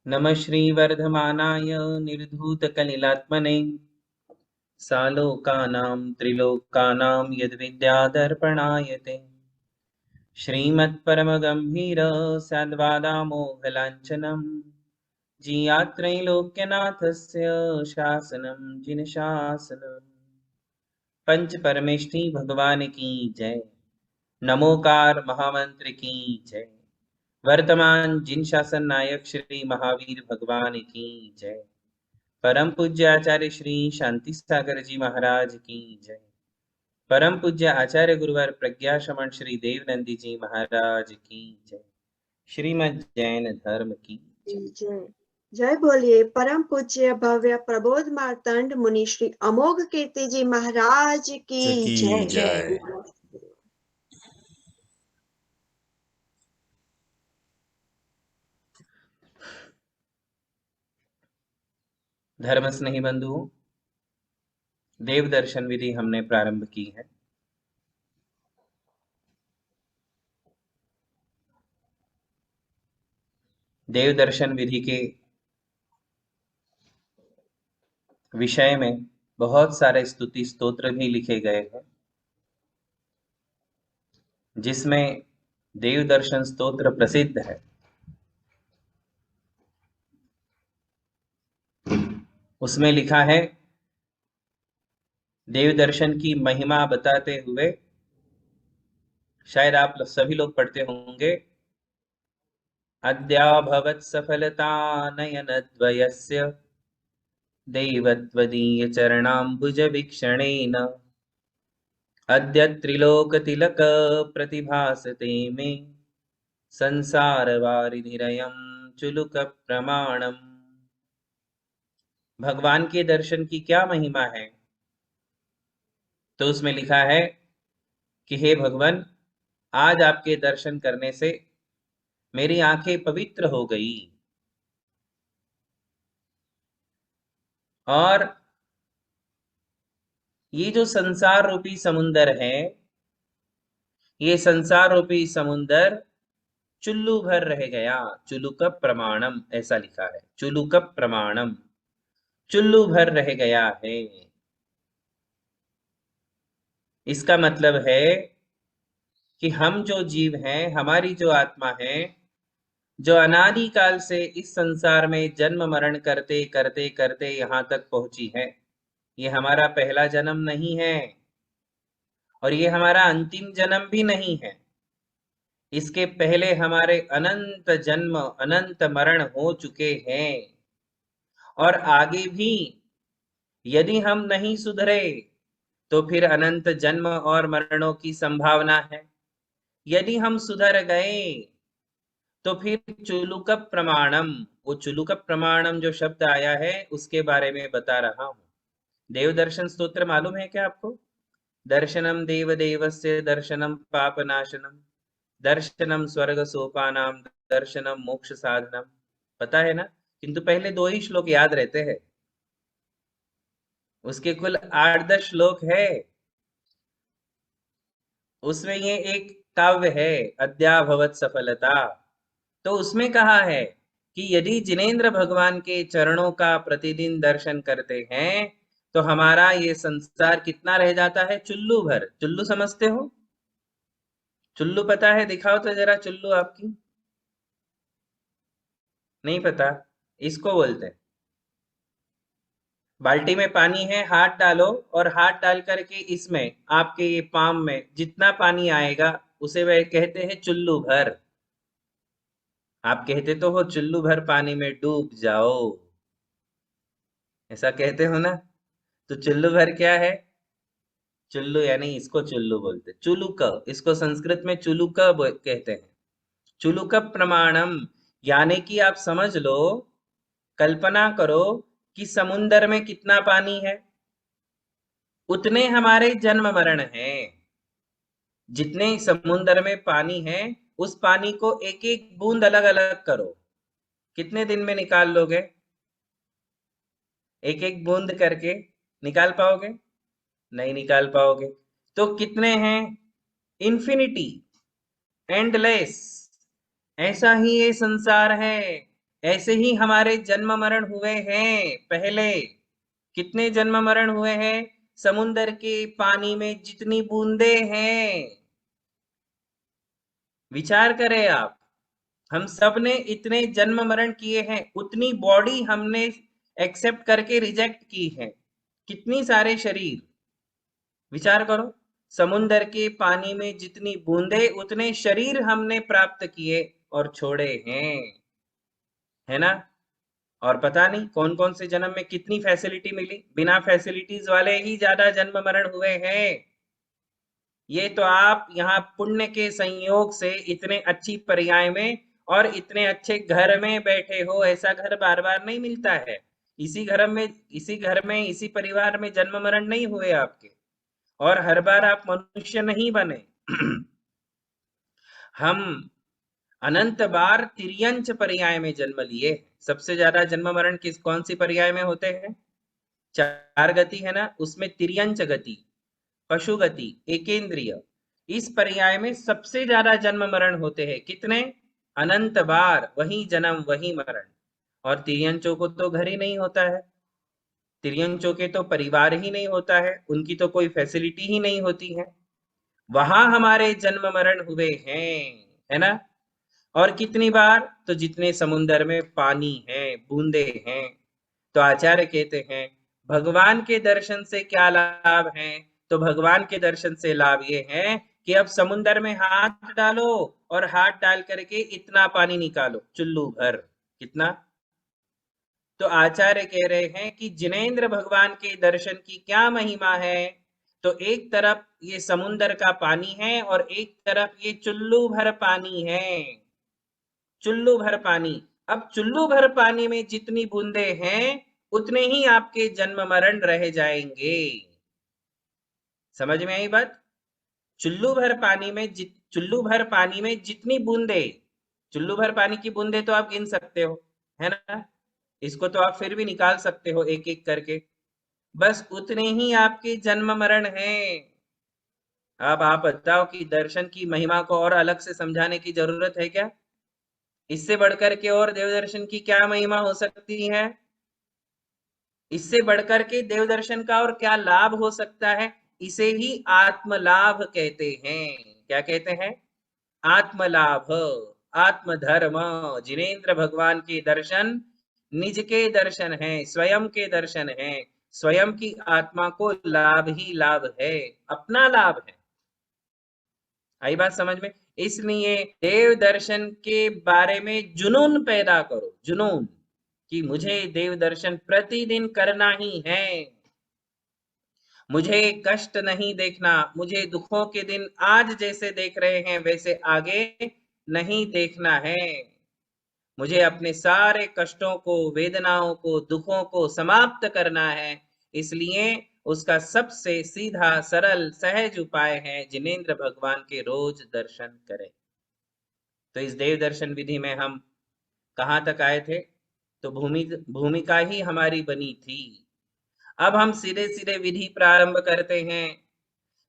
नमः श्रीवर्धमानाय निर्धूतकलिलात्मने सालोकानां त्रिलोकानां यद्विद्यादर्पणायते श्रीमत्परमगम्भीर साद्वादामोघलाञ्छनं जियात्रैलोक्यनाथस्य शासनं जिनशासनम्। पंच परमेष्ठी भगवान की जय। नमोकार महामंत्र की जय। वर्तमान जिन शासन नायक श्री महावीर भगवान की जय। परम पूज्य आचार्य श्री शांति सागर जी महाराज की जय। परम पूज्य आचार्य गुरुवर प्रज्ञा श्रमण श्री देव नंदी जी महाराज की जय। श्रीमद् जैन धर्म की जय। जय जय बोलिए परम पूज्य भव्य प्रबोध मार्तंड मुनि श्री अमोघ कीर्ति जी महाराज की जय। जय। धर्म स्नेही बंधुओं, देव दर्शन विधि हमने प्रारंभ की है। देव दर्शन विधि के विषय में बहुत सारे स्तुति स्तोत्र भी लिखे गए हैं, जिसमें देव दर्शन स्तोत्र प्रसिद्ध है। उसमें लिखा है, देव दर्शन की महिमा बताते हुए, शायद आप सभी लोग पढ़ते होंगे, अद्याभवत् सफलता नयनद्वयस्य देवत्वदीय चरणाम्बुज वीक्षणेन अद्य त्रिलोकतिलक प्रतिभासते मे संसार वारिधिरयं चुलुक प्रमाणम। भगवान के दर्शन की क्या महिमा है? तो उसमें लिखा है कि हे भगवान, आज आपके दर्शन करने से मेरी आंखें पवित्र हो गई और ये जो संसार रूपी समुंदर है, ये संसार रूपी समुंदर चुल्लू भर रह गया। चुलुक प्रमाणम ऐसा लिखा है, चुलुक प्रमाणम, चुल्लू भर रह गया है। इसका मतलब है कि हम जो जीव हैं, हमारी जो आत्मा है, जो अनादि काल से इस संसार में जन्म मरण करते करते करते यहां तक पहुंची है, ये हमारा पहला जन्म नहीं है और ये हमारा अंतिम जन्म भी नहीं है। इसके पहले हमारे अनंत जन्म अनंत मरण हो चुके हैं और आगे भी यदि हम नहीं सुधरे तो फिर अनंत जन्म और मरणों की संभावना है। यदि हम सुधर गए तो फिर चुलुक प्रमाणम, वो चुलुक प्रमाणम जो शब्द आया है उसके बारे में बता रहा हूं। देव दर्शन स्तोत्र मालूम है क्या आपको? दर्शनम देव देवस्य दर्शनम पापनाशनम दर्शनम स्वर्ग सोपानाम दर्शनम मोक्ष साधनम, पता है ना? किंतु पहले 2 ही श्लोक याद रहते हैं, उसके कुल 8-10 श्लोक है। उसमें ये एक काव्य है, अद्याभवत् सफलता। तो उसमें कहा है कि यदि जिनेंद्र भगवान के चरणों का प्रतिदिन दर्शन करते हैं तो हमारा ये संसार कितना रह जाता है? चुल्लू भर। चुल्लू समझते हो? चुल्लू पता है? दिखाओ तो जरा चुल्लू आपकी। नहीं पता? इसको बोलते हैं, बाल्टी में पानी है, हाथ डालो और हाथ डाल करके इसमें आपके ये पाम में जितना पानी आएगा उसे वह कहते हैं चुल्लू भर। आप कहते तो हो चुल्लू भर पानी में डूब जाओ, ऐसा कहते हो ना? तो चुल्लू भर क्या है? चुल्लू यानी इसको चुल्लू बोलते, चुलुक, इसको संस्कृत में चुलुक कहते हैं। चुलुक प्रमाणम यानी कि आप समझ लो, कल्पना करो कि समुन्दर में कितना पानी है, उतने हमारे जन्म मरण हैं। जितने समुन्दर में पानी है उस पानी को एक एक बूंद अलग अलग करो, कितने दिन में निकाल लोगे? एक एक बूंद करके निकाल पाओगे? नहीं निकाल पाओगे। तो कितने हैं? Infinity, endless. ऐसा ही ये संसार है, ऐसे ही हमारे जन्म मरण हुए हैं पहले। कितने जन्म मरण हुए हैं? समुन्दर के पानी में जितनी बूंदे हैं, विचार करें आप। हम सब ने इतने जन्म मरण किए हैं, उतनी बॉडी हमने एक्सेप्ट करके रिजेक्ट की है। कितनी सारे शरीर, विचार करो। समुन्दर के पानी में जितनी बूंदे, उतने शरीर हमने प्राप्त किए और छोड़े हैं, है ना? और पता नहीं कौन कौन से जन्म में कितनी फैसिलिटी मिली, बिना फैसिलिटीज वाले ही ज्यादा जन्म मरण हुए हैं। ये तो आप यहाँ पुण्य के संयोग से इतने अच्छी पर्याय में और इतने अच्छे घर में बैठे हो, ऐसा घर बार बार नहीं मिलता है। इसी परिवार में जन्म मरण नहीं हुए आपके, और हर बार आप मनुष्य नहीं बने। हम अनंत बार तिर्यंच पर्याय में जन्म लिए। सबसे ज्यादा जन्म मरण कौन सी पर्याय में होते हैं? 4 गति है ना, उसमें तिर्यंच गति, पशु गति, एकेंद्रिय, इस पर्याय में सबसे ज्यादा जन्म मरण होते हैं। कितने? अनंत बार, वही जन्म वही मरण। और तिर्यंचों को तो घर ही नहीं होता है, तिर्यंचों के तो परिवार ही नहीं होता है, उनकी तो कोई फैसिलिटी ही नहीं होती है। वहां हमारे जन्म मरण हुए हैं, है ना? और कितनी बार? तो जितने समुन्दर में पानी है, बूंदे हैं। तो आचार्य कहते हैं भगवान के दर्शन से क्या लाभ है? तो भगवान के दर्शन से लाभ ये है कि अब समुन्दर में हाथ डालो और हाथ डाल करके इतना पानी निकालो, चुल्लू भर। कितना? तो आचार्य कह रहे हैं कि जिनेंद्र भगवान के दर्शन की क्या महिमा है। तो एक तरफ ये समुन्दर का पानी है और एक तरफ ये चुल्लू भर पानी है, चुल्लू भर पानी। अब चुल्लू भर पानी में जितनी बूंदे हैं, उतने ही आपके जन्म मरण रह जाएंगे। समझ में आई बात? चुल्लू भर पानी में जितनी बूंदे, चुल्लू भर पानी की बूंदे तो आप गिन सकते हो, है ना? इसको तो आप फिर भी निकाल सकते हो एक एक करके। बस उतने ही आपके जन्म मरण हैं। अब आप बताओ कि दर्शन की महिमा को और अलग से समझाने की जरूरत है क्या? इससे बढ़कर के और देव दर्शन की क्या महिमा हो सकती है? इससे बढ़कर के देव दर्शन का और क्या लाभ हो सकता है? इसे ही आत्म लाभ कहते हैं। क्या कहते हैं? आत्म लाभ, आत्म धर्म। जिनेंद्र भगवान के दर्शन निज के दर्शन है, स्वयं के दर्शन है। स्वयं की आत्मा को लाभ ही लाभ है, अपना लाभ है। आई बात समझ में? इसलिए देव दर्शन के बारे में जुनून पैदा करो, जुनून, कि मुझे देव दर्शन प्रतिदिन करना ही है। मुझे कष्ट नहीं देखना, मुझे दुखों के दिन आज जैसे देख रहे हैं वैसे आगे नहीं देखना है। मुझे अपने सारे कष्टों को, वेदनाओं को, दुखों को समाप्त करना है। इसलिए उसका सबसे सीधा, सरल, सहज उपाय है जिनेंद्र भगवान के रोज दर्शन करें। तो इस देव दर्शन विधि में हम कहाँ तक आए थे? तो भूमिका ही हमारी बनी थी। अब हम सीधे सीधे विधि प्रारंभ करते हैं।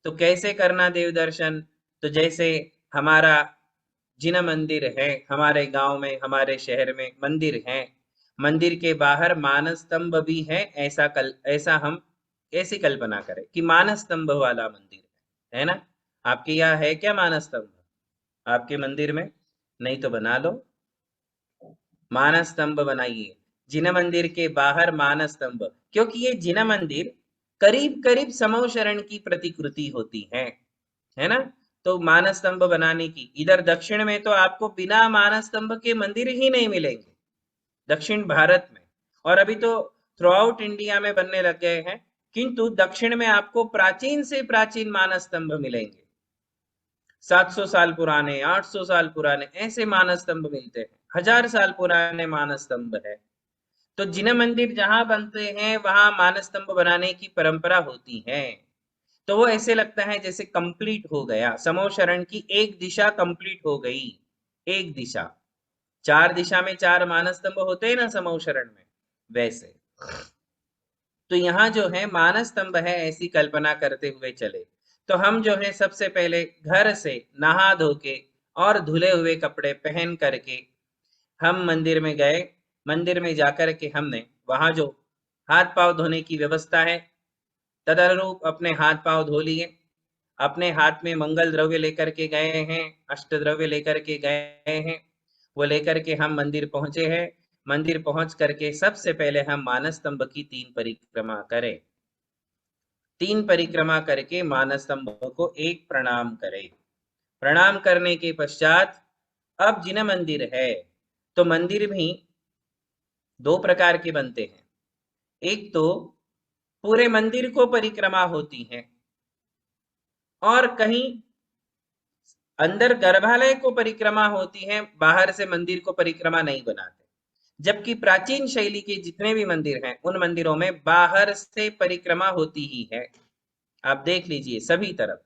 तो कैसे करना देव दर्शन? तो जैसे हमारा जिन मंदिर है, हमारे गांव में, हमारे शहर में मंदिर है, मंदिर के बाहर मानस स्तंभ भी है। ऐसा हम ऐसी कल्पना करें कि मानस स्तंभ वाला मंदिर है ना? आपके यहाँ है क्या मानस स्तंभ आपके मंदिर में? नहीं तो बना लो, मानस स्तंभ बनाइए। जिन मंदिर के बाहर मानस स्तंभ, क्योंकि ये जिन मंदिर करीब करीब समो शरण की प्रतिकृति होती है ना? तो मानस स्तंभ बनाने की, इधर दक्षिण में तो आपको बिना मानस स्तंभ के मंदिर ही नहीं मिलेंगे, दक्षिण भारत में। और अभी तो थ्रू आउट इंडिया में बनने लग गए हैं, किंतु दक्षिण में आपको प्राचीन से प्राचीन मानस स्तंभ मिलेंगे। 700 साल पुराने, 800 साल पुराने, ऐसे मानस स्तंभ मिलते हैं। 1000 साल पुराने मानस स्तंभ है। तो जिन मंदिर जहां बनते हैं वहां मानस स्तंभ बनाने की परंपरा होती है। तो वो ऐसे लगता है जैसे कंप्लीट हो गया, समो शरण की एक दिशा कंप्लीट हो गई। एक दिशा, 4 दिशा में 4 मानस स्तंभ होते हैं ना समो शरण में, वैसे। तो यहाँ जो है मानस स्तंभ है, ऐसी कल्पना करते हुए चले। तो हम जो है सबसे पहले घर से नहा धो के और धुले हुए कपड़े पहन करके हम मंदिर में गए। मंदिर में जाकर के हमने वहां जो हाथ पांव धोने की व्यवस्था है तदनुरूप अपने हाथ पांव धो लिए, अपने हाथ में मंगल द्रव्य लेकर के गए हैं, अष्ट द्रव्य लेकर के गए हैं, वो लेकर के हम मंदिर पहुंचे हैं। मंदिर पहुंच करके सबसे पहले हम मानस स्तंभ की 3 परिक्रमा करें। 3 परिक्रमा करके मानस स्तंभ को एक प्रणाम करें। प्रणाम करने के पश्चात अब जिन मंदिर है तो मंदिर भी 2 प्रकार के बनते हैं। एक तो पूरे मंदिर को परिक्रमा होती है और कहीं अंदर गर्भालय को परिक्रमा होती है, बाहर से मंदिर को परिक्रमा नहीं बनाते। जबकि प्राचीन शैली के जितने भी मंदिर हैं उन मंदिरों में बाहर से परिक्रमा होती ही है। आप देख लीजिए सभी तरफ,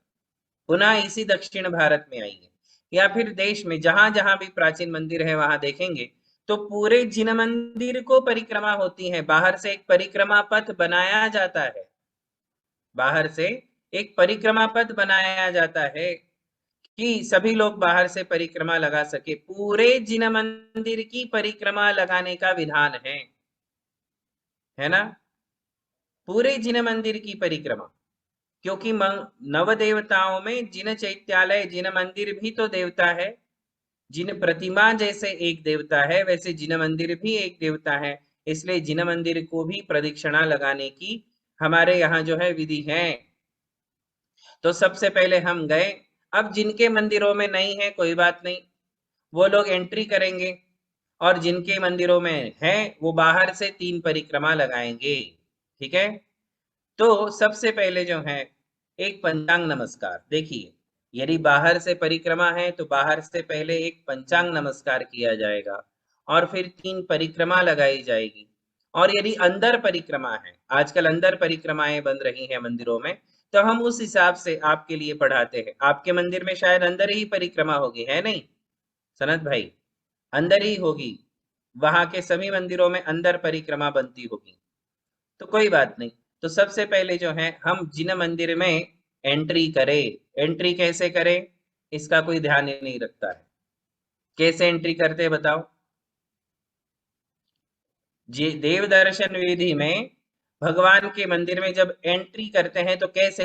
पुनः इसी दक्षिण भारत में आइए या फिर देश में जहां जहां भी प्राचीन मंदिर है वहां देखेंगे तो पूरे जिन मंदिर को परिक्रमा होती है, बाहर से एक परिक्रमा पथ बनाया जाता है, बाहर से एक परिक्रमा पथ बनाया जाता है कि सभी लोग बाहर से परिक्रमा लगा सके। पूरे जिन मंदिर की परिक्रमा लगाने का विधान है ना, पूरे जिन मंदिर की परिक्रमा, क्योंकि नव देवताओं में जिन चैत्यालय जिन मंदिर भी तो देवता है, जिन प्रतिमा जैसे एक देवता है वैसे जिन मंदिर भी एक देवता है, इसलिए जिन मंदिर को भी प्रदक्षिणा लगाने की हमारे यहाँ जो है विधि है। तो सबसे पहले हम गए, अब जिनके मंदिरों में नहीं है कोई बात नहीं, वो लोग एंट्री करेंगे और जिनके मंदिरों में है वो बाहर से 3 परिक्रमा लगाएंगे। ठीक है, तो सबसे पहले जो है एक पंचांग नमस्कार। देखिए, यदि बाहर से परिक्रमा है तो बाहर से पहले एक पंचांग नमस्कार किया जाएगा और फिर 3 परिक्रमा लगाई जाएगी। और यदि अंदर परिक्रमा है, आजकल अंदर परिक्रमाएं बन रही हैं मंदिरों में, तो हम उस हिसाब से आपके लिए पढ़ाते हैं। आपके मंदिर में शायद अंदर ही परिक्रमा होगी, है नहीं सनत भाई? अंदर ही होगी, वहां के सभी मंदिरों में अंदर परिक्रमा बनती होगी, तो कोई बात नहीं। तो सबसे पहले जो है हम जिन मंदिर में एंट्री करें, एंट्री कैसे करें इसका कोई ध्यान ही नहीं रखता है। कैसे एंट्री करते हैं बताओ? जी, देव दर्शन विधि में भगवान के मंदिर में जब एंट्री करते हैं तो कैसे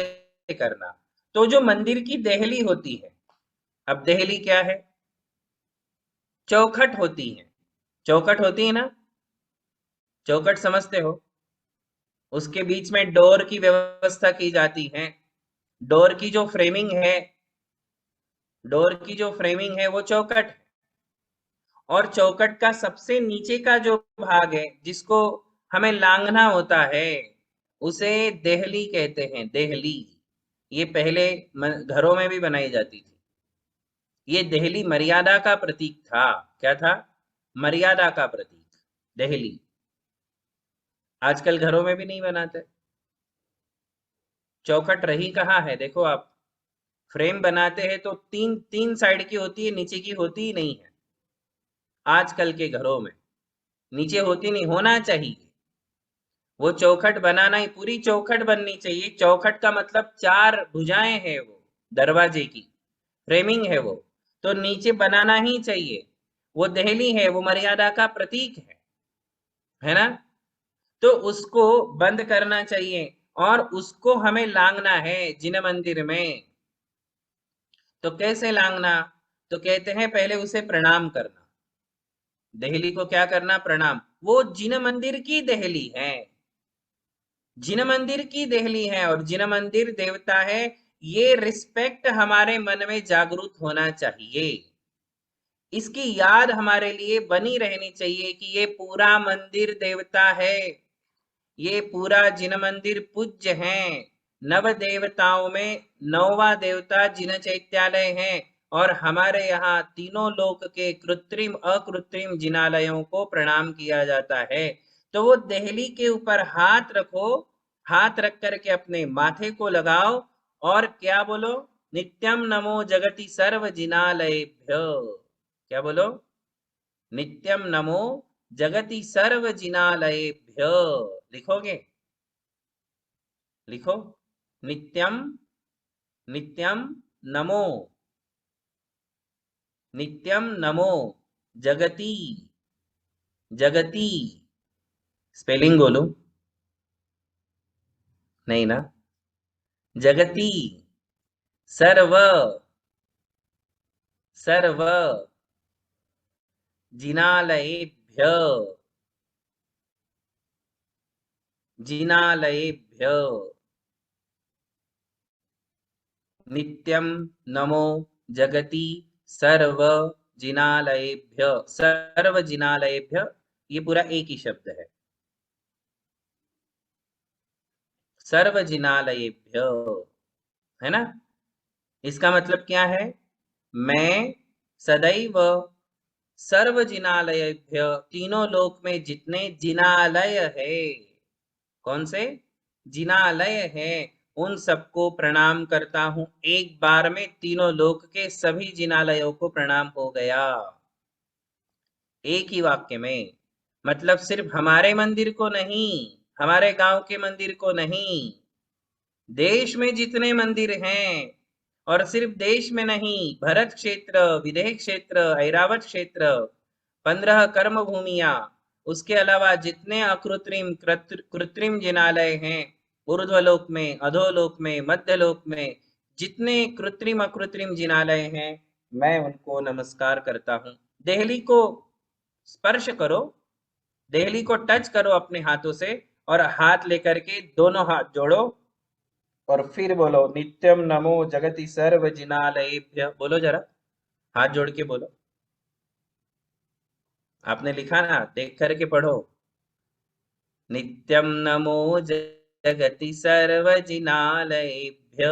करना? तो जो मंदिर की देहली होती है, अब देहली क्या है? चौखट होती है, चौखट होती है ना, चौखट समझते हो? उसके बीच में डोर की व्यवस्था की जाती है। डोर की जो फ्रेमिंग है, डोर की जो फ्रेमिंग है वो चौखट है। और चौखट का सबसे नीचे का जो भाग है जिसको हमें लांघना होता है उसे देहली कहते हैं, देहली। ये पहले घरों में भी बनाई जाती थी। ये देहली मर्यादा का प्रतीक था। क्या था? मर्यादा का प्रतीक, देहली। आजकल घरों में भी नहीं बनाते। चौखट रही कहाँ है? देखो आप, फ्रेम बनाते हैं तो तीन तीन साइड की होती है, नीचे की होती ही नहीं है आजकल के घरों में। नीचे होती नहीं, होना चाहिए। वो चौखट बनाना ही, पूरी चौखट बननी चाहिए। चौखट का मतलब 4 भुजाएं हैं वो, दरवाजे की फ्रेमिंग है वो, तो नीचे बनाना ही चाहिए। वो देहली है, वो मर्यादा का प्रतीक है ना? तो उसको बंद करना चाहिए और उसको हमें लांघना है जिन मंदिर में। तो कैसे लांघना? तो कहते हैं पहले उसे प्रणाम करना। देहली को क्या करना? प्रणाम। वो जिन मंदिर की देहली है, जिन मंदिर की देहली है और जिन मंदिर देवता है, ये रिस्पेक्ट हमारे मन में जागरूक होना चाहिए। इसकी याद हमारे लिए बनी रहनी चाहिए कि ये पूरा मंदिर देवता है, ये पूरा जिन मंदिर पूज्य है। नव देवताओं में 9वां देवता जिन चैत्यालय है और हमारे यहाँ तीनों लोक के कृत्रिम अकृत्रिम जिनालयों को प्रणाम किया जाता है। तो वो देहली के ऊपर हाथ रखो, हाथ रख करके अपने माथे को लगाओ और क्या बोलो? नित्यम नमो जगति सर्व जिनालयेभ्य। क्या बोलो? नित्यम नमो जगति सर्व जिनालयेभ्य। लिखोगे? लिखो, नित्यम, नित्यम नमो, नित्यम नमो जगति, जगती, स्पेलिंग बोलो, नहीं ना, जगती, सर्व, सर्व, जिनालयेभ्य, जिनालयेभ्य, नित्यं नमो जगति सर्व जिनालयेभ्य, सर्व जिनालयेभ्य, ये पूरा एक ही शब्द है, सर्व जिनालयेभ्य, है ना। इसका मतलब क्या है, मैं सदैव सर्व जिनालयेभ्य, तीनों लोक में जितने जिनालय है, कौन से जिनालय है, उन सबको प्रणाम करता हूं। एक बार में तीनों लोक के सभी जिनालयों को प्रणाम हो गया, एक ही वाक्य में। मतलब सिर्फ हमारे मंदिर को नहीं, हमारे गांव के मंदिर को नहीं, देश में जितने मंदिर हैं, और सिर्फ देश में नहीं, भरत क्षेत्र, विदेह क्षेत्र, ऐरावत क्षेत्र, 15 कर्म भूमियां, उसके अलावा जितने अकृत्रिम कृत्रिम जिनालय हैं, ऊर्ध्वलोक में, अधोलोक में, मध्यलोक में, जितने कृत्रिम अकृत्रिम जिनालय हैं, मैं उनको नमस्कार करता हूं। देहली को स्पर्श करो, देहली को टच करो अपने हाथों से, और हाथ लेकर के दोनों हाथ जोड़ो, और फिर बोलो नित्यम नमो जगति सर्व जिनालयेभ्य, बोलो जरा, हाथ जोड़ के बोलो। आपने लिखा ना, देख करके पढ़ो, नित्यम नमो जगति सर्व जिनालयेभ्य,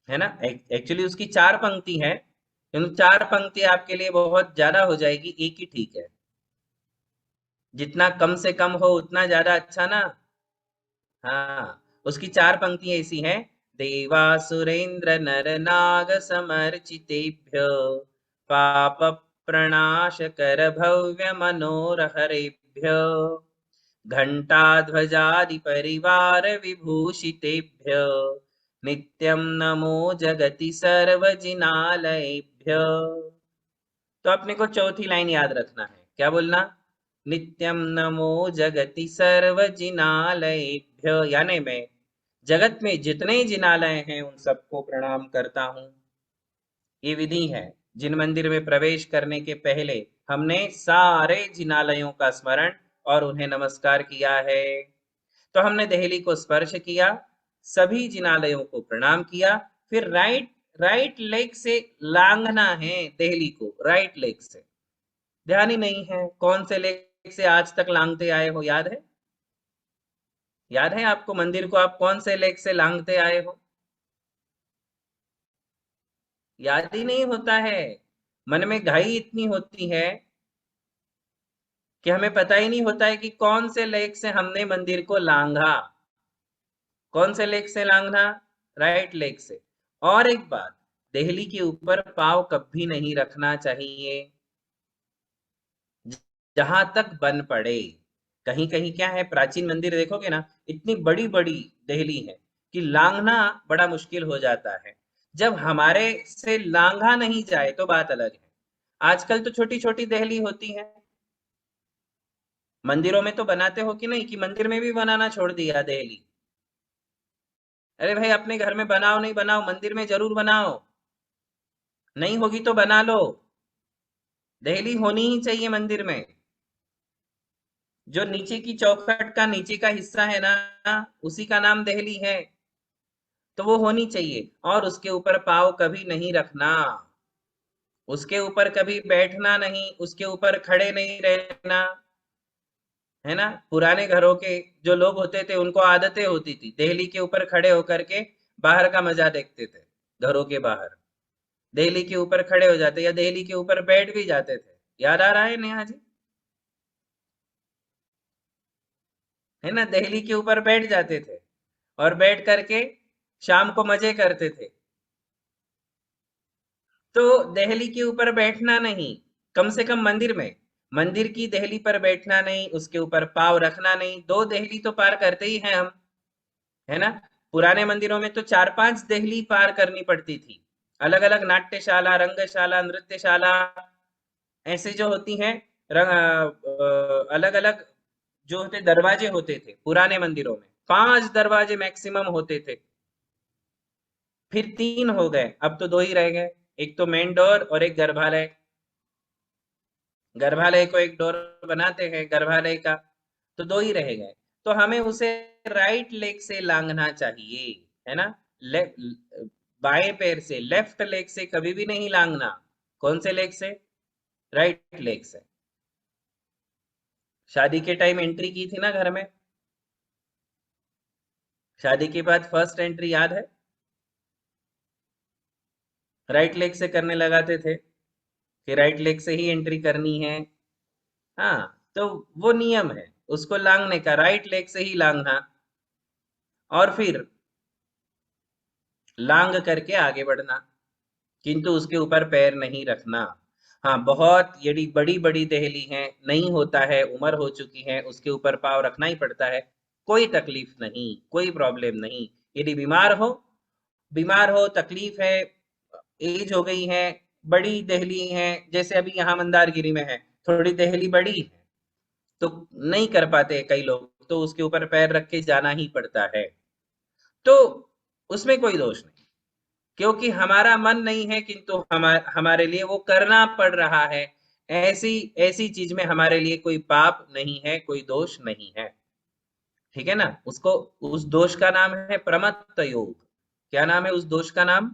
है ना। एक्चुअली उसकी 4 पंक्ति है, इन 4 पंक्ति आपके लिए बहुत ज्यादा हो जाएगी, एक ही ठीक है। जितना कम से कम हो उतना ज्यादा अच्छा ना। हाँ, उसकी 4 पंक्ति ऐसी हैं, देवासुरेंद्र नर नाग समर्चितेभ्य, पाप प्रणाश कर भव्य मनोरहरेभ्य, घंटाध्वजादि परिवार विभूषितेभ्य, नित्यं नमो जगति सर्व जिनालयेभ्य। तो अपने को चौथी लाइन याद रखना है, क्या बोलना, नित्यम नमो जगति सर्व जिनालयेभ्य, यानी मैं जगत में जितने जिनालय हैं उन सबको प्रणाम करता हूं। ये विधि है, जिन मंदिर में प्रवेश करने के पहले हमने सारे जिनालयों का स्मरण और उन्हें नमस्कार किया है। तो हमने देहली को स्पर्श किया, सभी जिनालयों को प्रणाम किया, फिर राइट राइट लेग से लांघना है देहली को, राइट लेग से। ध्यान ही नहीं है कौन से लेग से आज तक लांघते आए हो, याद है, याद है आपको मंदिर को आप कौन से लेग से लांघते आए हो, याद ही नहीं होता है। मन में घाई इतनी होती है कि हमें पता ही नहीं होता है कि कौन से लेग से हमने मंदिर को लांघा, कौन से लेग से लांघना, राइट लेग से। और एक बात, देहली के ऊपर पाव कभी नहीं रखना चाहिए जहां तक बन पड़े। कहीं कहीं क्या है, प्राचीन मंदिर देखोगे ना, इतनी बड़ी बड़ी देहली है कि लांघना बड़ा मुश्किल हो जाता है। जब हमारे से लांघा नहीं जाए तो बात अलग है। आजकल तो छोटी छोटी देहली होती है, मंदिरों में तो बनाते हो कि नहीं, कि मंदिर में भी बनाना छोड़ दिया देहली। अरे भाई, अपने घर में बनाओ, नहीं बनाओ मंदिर में जरूर बनाओ, नहीं होगी तो बना लो, देहली होनी ही चाहिए मंदिर में। जो नीचे की चौखट का नीचे का हिस्सा है ना, उसी का नाम देहली है, तो वो होनी चाहिए। और उसके ऊपर पाव कभी नहीं रखना, उसके ऊपर कभी बैठना नहीं, उसके ऊपर खड़े नहीं रहना, है ना। पुराने घरों के जो लोग होते थे उनको आदतें होती थी, देहली के ऊपर खड़े होकर के बाहर का मजा देखते थे, घरों के बाहर देहली के ऊपर खड़े हो जाते या देहली के ऊपर बैठ भी जाते थे। याद आ रहा है नेहा जी, है ना, देहली के ऊपर बैठ जाते थे और बैठ करके शाम को मजे करते थे। तो देहली के ऊपर बैठना नहीं, कम से कम मंदिर में, मंदिर की देहली पर बैठना नहीं, उसके ऊपर पाव रखना नहीं। 2 देहली तो पार करते ही हैं हम, है ना। पुराने मंदिरों में तो 4-5 देहली पार करनी पड़ती थी, अलग अलग नाट्यशाला, रंगशाला, नृत्यशाला, ऐसे जो होती हैं, अलग अलग जो होते दरवाजे होते थे पुराने मंदिरों में, 5 दरवाजे मैक्सिमम होते थे, फिर 3 हो गए, अब तो 2 ही रह गए, एक तो मेन डोर और एक गर्भालय। गर्भालय को एक डोर बनाते हैं गर्भालय का, तो 2 ही रह गए। तो हमें उसे राइट लेग से लांघना चाहिए, है ना। बाएं पैर से, लेफ्ट लेग से कभी भी नहीं लांघना। कौन से लेग से? राइट लेग से। शादी के टाइम एंट्री की थी ना घर में, शादी के बाद फर्स्ट एंट्री याद है? राइट लेग से करने लगाते थे कि राइट लेग से ही एंट्री करनी है। हाँ, तो वो नियम है उसको लांघने का, राइट लेग से ही लांघना, और फिर लांग करके आगे बढ़ना, किंतु उसके ऊपर पैर नहीं रखना। हाँ, बहुत यदि बड़ी बड़ी देहली है, नहीं होता है, उम्र हो चुकी है, उसके ऊपर पाँव रखना ही पड़ता है, कोई तकलीफ नहीं, कोई प्रॉब्लम नहीं। यदि बीमार हो, तकलीफ है, एज हो गई है, बड़ी देहली है, जैसे अभी यहाँ मंदारगिरी में है, थोड़ी देहली बड़ी है, तो नहीं कर पाते कई लोग, तो उसके ऊपर पैर रख के जाना ही पड़ता है। तो उसमें कोई दोष नहीं, क्योंकि हमारा मन नहीं है, किंतु हमारे लिए वो करना पड़ रहा है। ऐसी ऐसी चीज में हमारे लिए कोई पाप नहीं है, कोई दोष नहीं है, ठीक है ना। उसको, उस दोष का नाम है प्रमत्त योग। क्या नाम है उस दोष का नाम?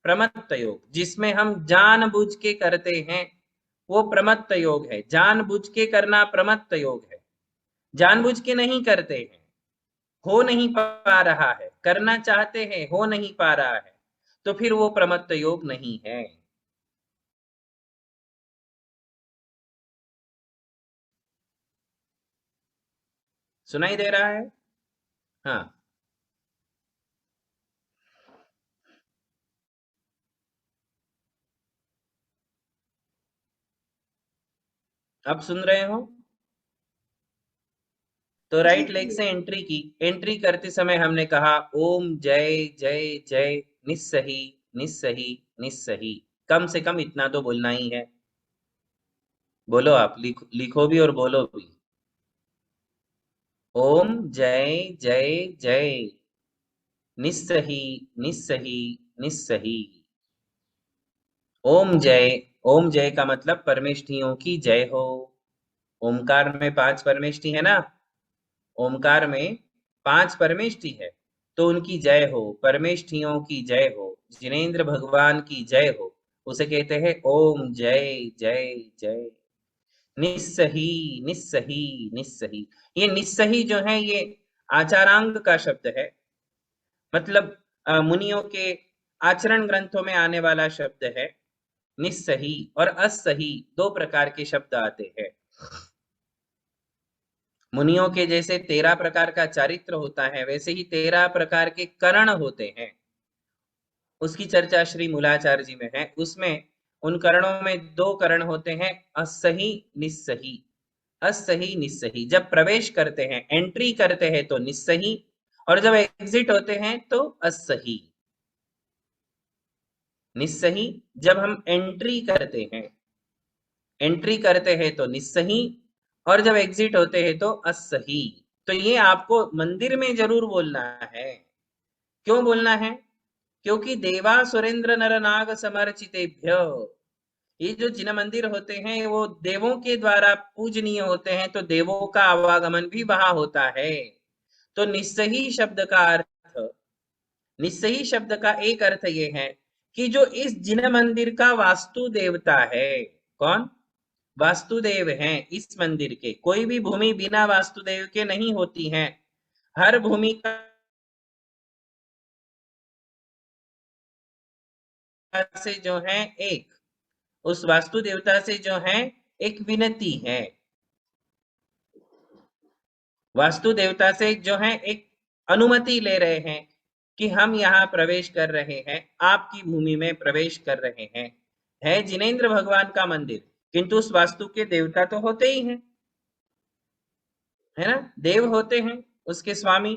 प्रमत्त योग। जिसमें हम जानबूझ के करते हैं वो प्रमत्त योग है। जानबूझ के करना प्रमत्त योग है। जानबूझ के नहीं करते हैं, हो नहीं पा रहा है, करना चाहते हैं, हो नहीं पा रहा है, तो फिर वो प्रमत्त योग नहीं है। सुनाई दे रहा है? हाँ, अब सुन रहे हो? तो जी राइट लेग जी। से एंट्री की, एंट्री करते समय हमने कहा ओम जय जय जय निस्सही निस्सही निस्सही। कम से कम इतना तो बोलना ही है। बोलो, आप लिखो भी और बोलो भी। ओम जय जय जय निस्सही निस्सही निस्सही। ओम जय। ओम जय का मतलब परमेष्ठियों की जय हो। ओमकार में 5 परमेष्ठि है ना, ओमकार में 5 परमेष्ठि है, तो उनकी जय हो, परमेष्ठियों की जय हो, जिनेन्द्र भगवान की जय हो, उसे कहते हैं ओम जय जय जय। निस्सही निस्सही निस्सही। ये निस्सही जो है ये आचारांग का शब्द है, मतलब मुनियों के आचरण ग्रंथों में आने वाला शब्द है। निस्सही और असही 2 प्रकार के शब्द आते हैं। मुनियों के जैसे 13 प्रकार का चारित्र होता है, वैसे ही 13 प्रकार के करण होते हैं। उसकी चर्चा श्री मूलाचार्य जी में है। उसमें उन करणों में 2 करण होते हैं, असही निस्सही। असही निस्सही, जब प्रवेश करते हैं, एंट्री करते हैं तो निस्सही, और जब एग्जिट होते हैं तो असही। निस्सही जब हम एंट्री करते हैं तो निस्सही, और जब एग्जिट होते हैं तो असही। तो ये आपको मंदिर में जरूर बोलना है। क्यों बोलना है? क्योंकि देवा सुरेंद्र नर नाग समर्चितेभ्य, ये जो जिन मंदिर होते हैं वो देवों के द्वारा पूजनीय होते हैं, तो देवों का आवागमन भी वहां होता है। तो निस्सही शब्द का अर्थ, निस्सही शब्द का एक अर्थ ये है कि जो इस जिन मंदिर का वास्तु देवता है, कौन वास्तुदेव हैं इस मंदिर के, कोई भी भूमि बिना वास्तुदेव के नहीं होती है। हर भूमि का से जो है एक, उस वास्तु देवता से जो है एक विनती है, वास्तु देवता से जो है एक अनुमति ले रहे हैं कि हम यहाँ प्रवेश कर रहे हैं, आपकी भूमि में प्रवेश कर रहे हैं। है जिनेन्द्र भगवान का मंदिर, किंतु उस वास्तु के देवता तो होते ही हैं, है ना, देव होते हैं उसके स्वामी।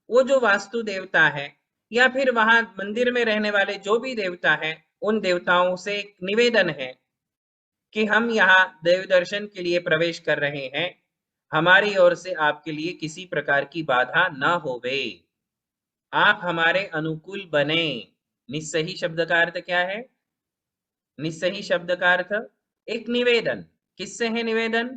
वो जो वास्तु देवता है, या फिर वहां मंदिर में रहने वाले जो भी देवता हैं, उन देवताओं से एक निवेदन है कि हम यहाँ देव दर्शन के लिए प्रवेश कर रहे हैं, हमारी ओर से आपके लिए किसी प्रकार की बाधा न होवे, आप हमारे अनुकूल बने। निस्सही शब्द का अर्थ क्या है? निस्सही शब्द का अर्थ एक निवेदन। किससे है निवेदन?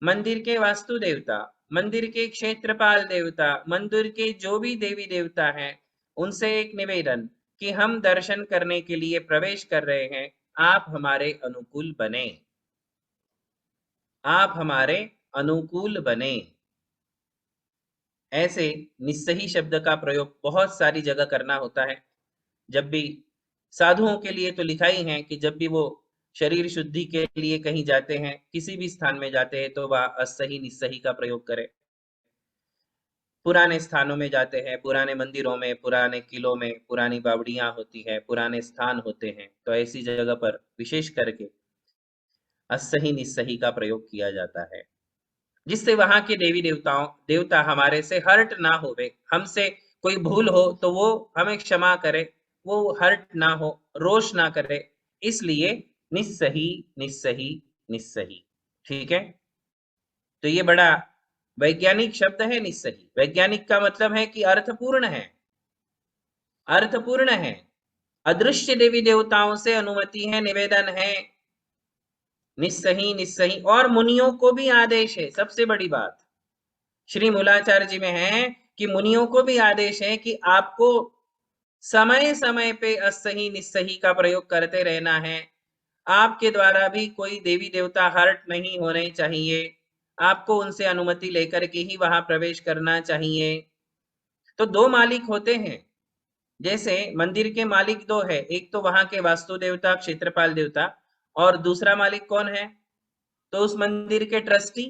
मंदिर के वास्तु देवता, मंदिर के क्षेत्रपाल देवता, मंदिर के जो भी देवी देवता हैं, उनसे एक निवेदन कि हम दर्शन करने के लिए प्रवेश कर रहे हैं, आप हमारे अनुकूल बने, आप हमारे अनुकूल बने। ऐसे निस्सही शब्द का प्रयोग बहुत सारी जगह करना होता है। जब भी साधुओं के लिए तो लिखा ही है कि जब भी वो शरीर शुद्धि के लिए कहीं जाते हैं, किसी भी स्थान में जाते हैं, तो वह असही निस्सही का प्रयोग करें। पुराने स्थानों में जाते हैं, पुराने मंदिरों में, पुराने किलों में, पुरानी बावड़ियां होती है, पुराने स्थान होते हैं, तो ऐसी जगह पर विशेष करके असही निस्सही का प्रयोग किया जाता है, जिससे वहां के देवी देवता हमारे से हर्ट ना होवे। हमसे कोई भूल हो तो वो हमें क्षमा करे, वो हर्ट ना हो, रोष ना करे, इसलिए निस्सही निस्सही निस्सही। ठीक है, तो ये बड़ा वैज्ञानिक शब्द है निस्सही। वैज्ञानिक का मतलब है कि अर्थपूर्ण है, अर्थपूर्ण है। अदृश्य देवी देवताओं से अनुमति है, निवेदन है, निस्सही निस्सही। और मुनियों को भी आदेश है, सबसे बड़ी बात श्री मूलाचार्य जी में है कि मुनियों को भी आदेश है कि आपको समय समय पे असही निस्सही का प्रयोग करते रहना है। आपके द्वारा भी कोई देवी देवता हर्ट नहीं होने चाहिए, आपको उनसे अनुमति लेकर के ही वहां प्रवेश करना चाहिए। तो दो मालिक होते हैं, जैसे मंदिर के मालिक दो है, एक तो वहां के वास्तु देवता क्षेत्रपाल देवता, और दूसरा मालिक कौन है? तो उस मंदिर के ट्रस्टी,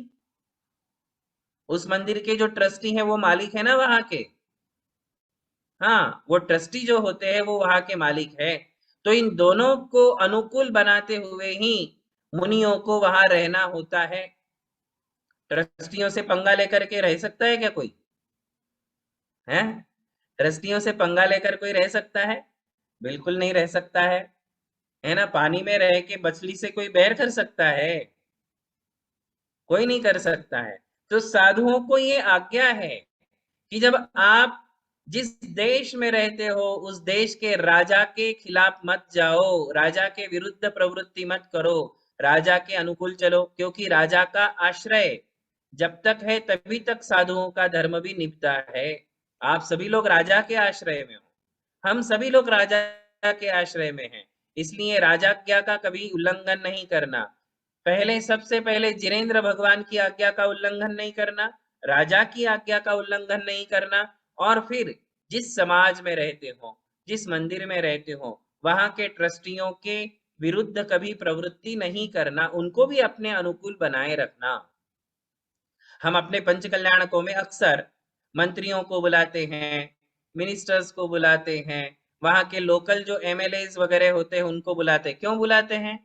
उस मंदिर के जो ट्रस्टी है वो मालिक है ना वहां के। हाँ, वो ट्रस्टी जो होते हैं वो वहां के मालिक है। तो इन दोनों को अनुकूल बनाते हुए ही मुनियों को वहां रहना होता है। ट्रस्टियों से पंगा लेकर के रह सकता है क्या कोई? है? ट्रस्टियों से पंगा लेकर कोई रह सकता है? बिल्कुल नहीं रह सकता है ना? पानी में रह के मछली से कोई बैर कर सकता है? कोई नहीं कर सकता है। तो साधुओं को ये आज्ञा है कि जब आप जिस देश में रहते हो उस देश के राजा के खिलाफ मत जाओ, राजा के विरुद्ध प्रवृत्ति मत करो, राजा के अनुकूल चलो, क्योंकि राजा का आश्रय जब तक है तभी तक साधुओं का धर्म भी निभता है। आप सभी लोग राजा के आश्रय में हो, हम सभी लोग राजा के आश्रय में हैं, इसलिए राजाज्ञा का कभी उल्लंघन नहीं करना। पहले सबसे पहले जिनेंद्र भगवान की आज्ञा का उल्लंघन नहीं करना, राजा की आज्ञा का उल्लंघन नहीं करना, और फिर जिस समाज में रहते हो, जिस मंदिर में रहते हो, वहां के ट्रस्टियों के विरुद्ध कभी प्रवृत्ति नहीं करना, उनको भी अपने अनुकूल बनाए रखना। हम अपने पंच कल्याणकों में अक्सर मंत्रियों को बुलाते हैं, मिनिस्टर्स को बुलाते हैं, वहां के लोकल जो एमएलए वगैरह होते हैं उनको बुलाते हैं। क्यों बुलाते हैं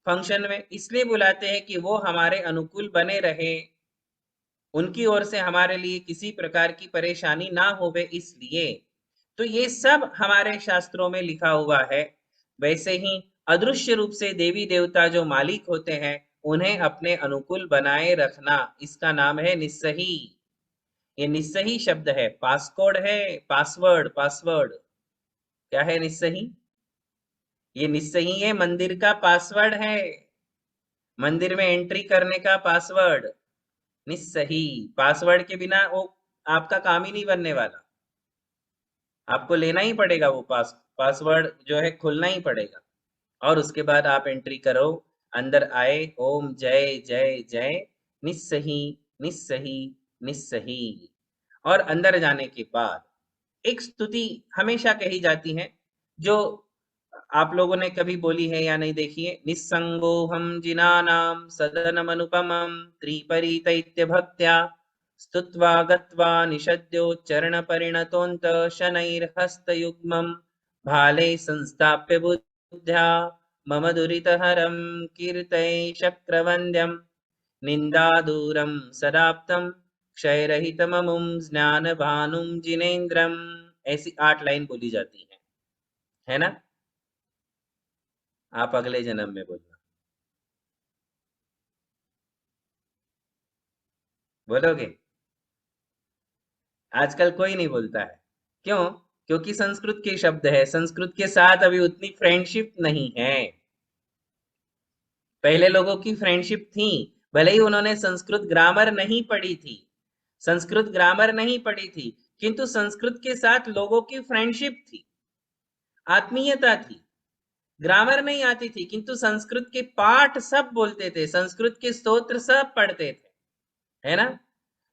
फंक्शन में? इसलिए बुलाते हैं कि वो हमारे अनुकूल बने रहे, उनकी ओर से हमारे लिए किसी प्रकार की परेशानी ना होवे, इसलिए। तो ये सब हमारे शास्त्रों में लिखा हुआ है। वैसे ही अदृश्य रूप से देवी देवता जो मालिक होते हैं, उन्हें अपने अनुकूल बनाए रखना, इसका नाम है निस्सही। ये निस्सही शब्द है, पासकोड है, पासवर्ड, पासवर्ड क्या है? निस्सही। ये निस्सही है, मंदिर का पासवर्ड है, मंदिर में एंट्री करने का पासवर्ड। निस्सही पासवर्ड के बिना वो आपका काम ही नहीं बनने वाला, आपको लेना ही पड़ेगा वो पासवर्ड जो है, खुलना ही पड़ेगा, और उसके बाद आप एंट्री करो, अंदर आए, ओम जय जय जय, निस्सही निस्सही निस्सही। और अंदर जाने के बाद एक स्तुति हमेशा कही जाती है, जो आप लोगों ने कभी बोली है या नहीं, देखिए। निस्संगो हम जिनानाम सदनम अनुपमम त्रिपरीतैत्य भक्त्या स्तुत्वा गत्वा निषद्योच्चरण परिणतोऽन्त शनैर्हस्तयुग्मं भाले संस्थाप्य बुद्ध्या मम दुरितहरं कीर्तये शक्रवन्द्यं निन्दादूरं सदाप्तं क्षयरहितममुं ज्ञानभानुं जिनेन्द्रम्। ऐसी 8 लाइन बोली जाती है ना? आप अगले जन्म में बोलना। बोलोगे? आजकल कोई नहीं बोलता है। क्यों? क्योंकि संस्कृत के शब्द है, संस्कृत के साथ अभी उतनी फ्रेंडशिप नहीं है। पहले लोगों की फ्रेंडशिप थी, भले ही उन्होंने संस्कृत ग्रामर नहीं पढ़ी थी, संस्कृत ग्रामर नहीं पढ़ी थी, किंतु संस्कृत के साथ लोगों की फ्रेंडशिप थी, आत्मीयता थी। ग्रामर नहीं आती थी, किंतु संस्कृत के पाठ सब बोलते थे, संस्कृत के स्तोत्र सब पढ़ते थे, है ना?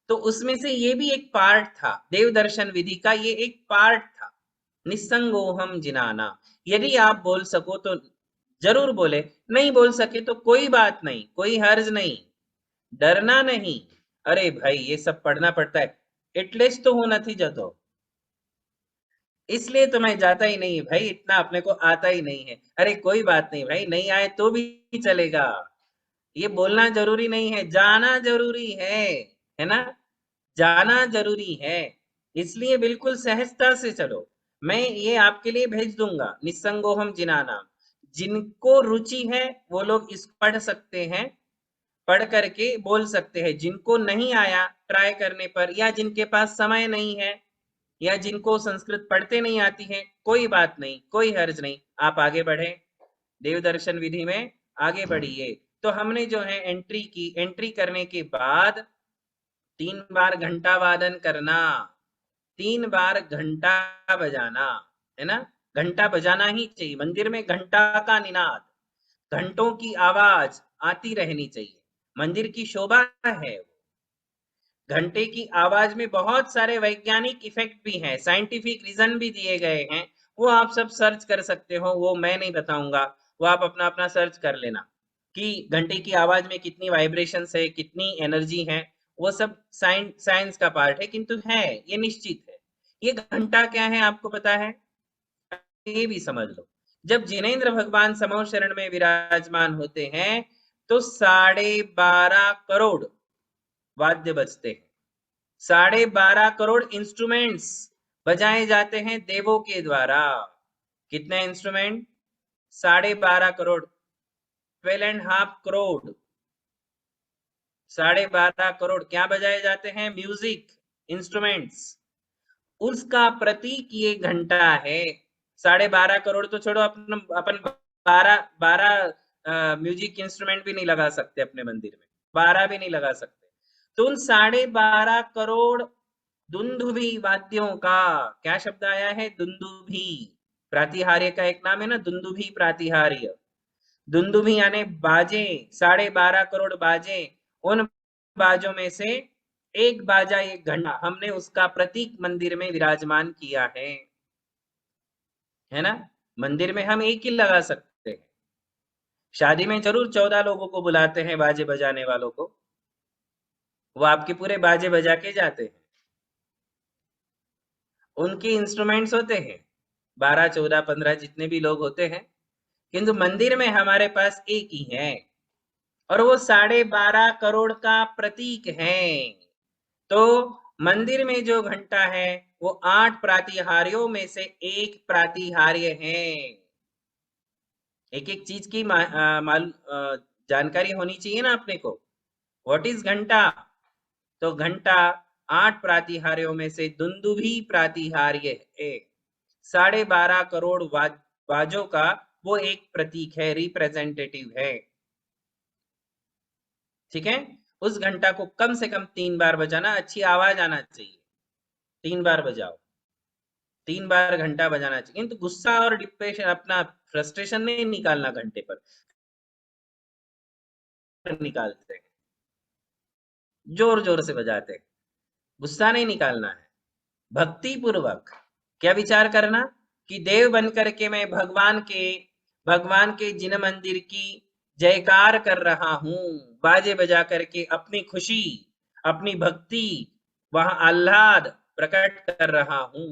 तो उसमें से ये भी एक पार्ट था, देव दर्शन विधि का ये एक पार्ट था, निस्संगोहम जिनाना। यदि आप बोल सको तो जरूर बोले, नहीं बोल सके तो कोई बात नहीं, कोई हर्ज नहीं, डरना नहीं। अरे भाई ये सब पढ़ना पड़ता है, एटलीस्ट तो होना थी जतो, इसलिए तो मैं जाता ही नहीं भाई, इतना अपने को आता ही नहीं है। अरे कोई बात नहीं भाई, नहीं आए तो भी चलेगा, ये बोलना जरूरी नहीं है, जाना जरूरी है ना? जाना जरूरी है, इसलिए बिल्कुल सहजता से चलो। मैं ये आपके लिए भेज दूंगा, निस्संगोहम जिनाना। जिनको रुचि है वो लोग इस पढ़ सकते हैं, पढ़ करके बोल सकते हैं। जिनको नहीं आया ट्राई करने पर, या जिनके पास समय नहीं है, या जिनको संस्कृत पढ़ते नहीं आती है, कोई बात नहीं, कोई हर्ज नहीं, आप आगे बढ़े, देव दर्शन विधि में आगे बढ़िए। तो हमने जो है एंट्री की, एंट्री करने के बाद 3 बार घंटा वादन करना, 3 बार घंटा बजाना, है ना? घंटा बजाना ही चाहिए, मंदिर में घंटा का निनाद, घंटों की आवाज आती रहनी चाहिए, मंदिर की शोभा है। घंटे की आवाज में बहुत सारे वैज्ञानिक इफेक्ट भी हैं, साइंटिफिक रीजन भी दिए गए हैं, वो आप सब सर्च कर सकते हो, वो मैं नहीं बताऊंगा, वो आप अपना अपना सर्च कर लेना कि घंटे की आवाज में कितनी वाइब्रेशंस है, कितनी एनर्जी है, वो सब साइंस का पार्ट है, किंतु है ये निश्चित है। ये घंटा क्या है आपको पता है? ये भी समझ लो, जब जिनेंद्र भगवान समो शरण में विराजमान होते हैं तो 12.5 करोड़ वाद्य बजते हैं, 12.5 करोड़ इंस्ट्रूमेंट्स बजाए जाते हैं देवों के द्वारा। कितने इंस्ट्रूमेंट? 12.5 करोड़, 12.5 करोड़, 12.5 करोड़ क्या बजाए जाते हैं? म्यूजिक इंस्ट्रूमेंट्स, उसका प्रतीक ये घंटा है। 12.5 करोड़ तो छोड़ो, अपन अपन 12 म्यूजिक इंस्ट्रूमेंट भी नहीं लगा सकते अपने मंदिर में, 12 भी नहीं लगा सकते। तो उन 12.5 करोड़ दुंदुभी वाद्यों का, क्या शब्द आया है? दुंदुभी, प्रातिहार्य का एक नाम है ना, दुंदुभी प्रातिहार्य। दुंदुभी यानी बाजे, 12.5 करोड़ बाजे, उन बाजों में से एक बाजा, एक घंटा, हमने उसका प्रतीक मंदिर में विराजमान किया है ना? मंदिर में हम एक ही लगा सकते हैं, शादी में जरूर 14 लोगों को बुलाते हैं बाजे बजाने वालों को, वो आपके पूरे बाजे बजा के जाते हैं, उनके इंस्ट्रूमेंट्स होते हैं 12, 14, 15 जितने भी लोग होते हैं, किंतु मंदिर में हमारे पास एक ही है, और वो 12.5 करोड़ का प्रतीक है। तो मंदिर में जो घंटा है वो 8 प्रातिहार्यों में से एक प्रातिहार्य है। एक एक चीज की जानकारी होनी चाहिए ना अपने को। व्हाट इज घंटा? तो घंटा 8 प्रातिहार्यों में से दुंदुभी प्रातिहार्य है, 12.5 करोड़ बाजों का वो एक प्रतीक है, रिप्रेजेंटेटिव है। ठीक है? उस घंटा को कम से कम 3 बार बजाना, अच्छी आवाज आना चाहिए, 3 बार बजाओ, 3 बार घंटा बजाना चाहिए। किंतु गुस्सा और डिप्रेशन, अपना फ्रस्ट्रेशन नहीं निकालना घंटे पर, निकालते हैं, जोर जोर से बजाते हैं, गुस्सा नहीं निकालना है, भक्ति पूर्वक। क्या विचार करना कि देव बन करके मैं भगवान के जिन मंदिर की जयकार कर रहा हूं, बाजे बजा करके अपनी खुशी, अपनी भक्ति, वहां आह्लाद प्रकट कर रहा हूं,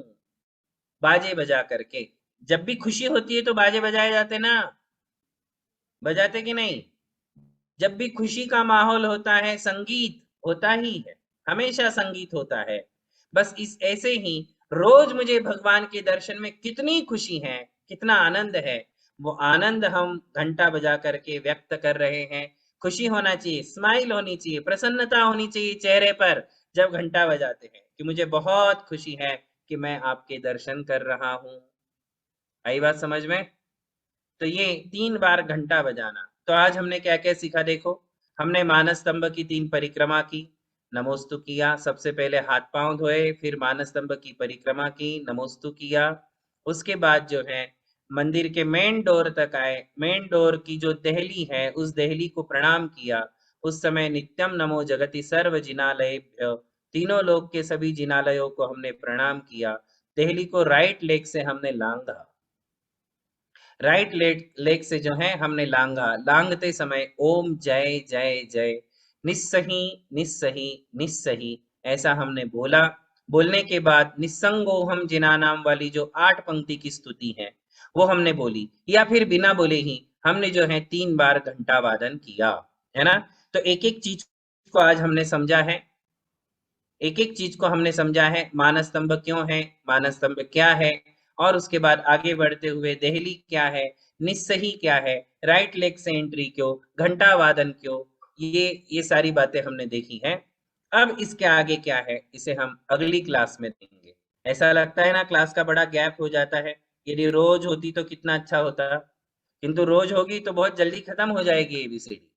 बाजे बजा करके। जब भी खुशी होती है तो बाजे बजाए जाते ना, बजाते कि नहीं? जब भी खुशी का माहौल होता है संगीत होता ही है, हमेशा संगीत होता है। बस इस ऐसे ही रोज मुझे भगवान के दर्शन में कितनी खुशी है, कितना आनंद है, वो आनंद हम घंटा बजा करके व्यक्त कर रहे हैं, खुशी होना चाहिए, स्माइल होनी चाहिए, प्रसन्नता होनी चाहिए चेहरे पर जब घंटा बजाते हैं कि मुझे बहुत खुशी है कि मैं आपके दर्शन कर रहा हूं। आई बात समझ में? तो ये 3 बार घंटा बजाना। तो आज हमने क्या क्या सीखा देखो। हमने मानस स्तंभ की 3 परिक्रमा की, नमोस्तु किया, सबसे पहले हाथ पांव धोए, फिर मानस स्तंभ की परिक्रमा की, नमोस्तु किया। उसके बाद जो है मंदिर के मेन डोर तक आए, मेन डोर की जो देहली है उस देहली को प्रणाम किया। उस समय नित्यम नमो जगति सर्व जिनालय, तीनों लोग के सभी जिनालयों को हमने प्रणाम किया। देहली को राइट लेग से हमने लांघा, राइट लेग से जो है हमने लांघा। लांघते समय ओम जय जय जय निस्सही निस्सही निस्सही ऐसा हमने बोला। बोलने के बाद निस्संगो हम जिना नाम वाली जो 8 पंक्ति की स्तुति है वो हमने बोली, या फिर बिना बोले ही हमने जो है 3 बार घंटा वादन किया, है ना। तो एक एक चीज को आज हमने समझा है, एक एक चीज को हमने समझा है। मानस स्तंभ क्यों है, मानस स्तंभ क्या है, और उसके बाद आगे बढ़ते हुए देहली क्या है, निस्सही क्या है, राइट लेग से एंट्री क्यों, घंटा वादन क्यों, ये सारी बातें हमने देखी हैं। अब इसके आगे क्या है इसे हम अगली क्लास में देखेंगे। ऐसा लगता है ना क्लास का बड़ा गैप हो जाता है, यदि रोज होती तो कितना अच्छा होता, किंतु रोज होगी तो बहुत जल्दी खत्म हो जाएगी एबीसीडी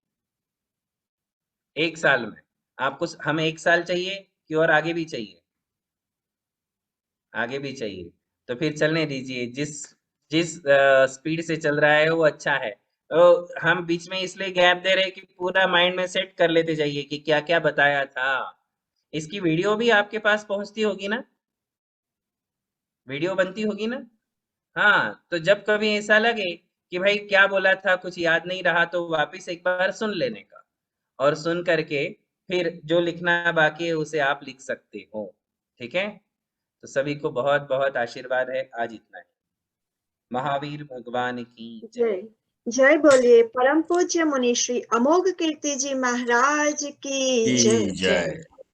एक साल में। आपको हमें 1 साल चाहिए कि और आगे भी चाहिए? आगे भी चाहिए, तो फिर चलने दीजिए। जिस जिस स्पीड से चल रहा है वो अच्छा है। तो हम बीच में इसलिए गैप दे रहे हैं कि पूरा माइंड में सेट कर लेते जाइए कि क्या क्या बताया था। इसकी वीडियो भी आपके पास पहुंचती होगी ना, वीडियो बनती होगी ना। हाँ, तो जब कभी ऐसा लगे कि भाई क्या बोला था कुछ याद नहीं रहा, तो वापिस एक बार सुन लेने का, और सुन करके फिर जो लिखना बाकी है उसे आप लिख सकते हो। ठीक है, तो सभी को बहुत बहुत आशीर्वाद है। आज इतना ही। महावीर भगवान की जय। जय जय बोलिए परम पूज्य मुनि श्री अमोघ कीर्ति जी महाराज की की जय। जय।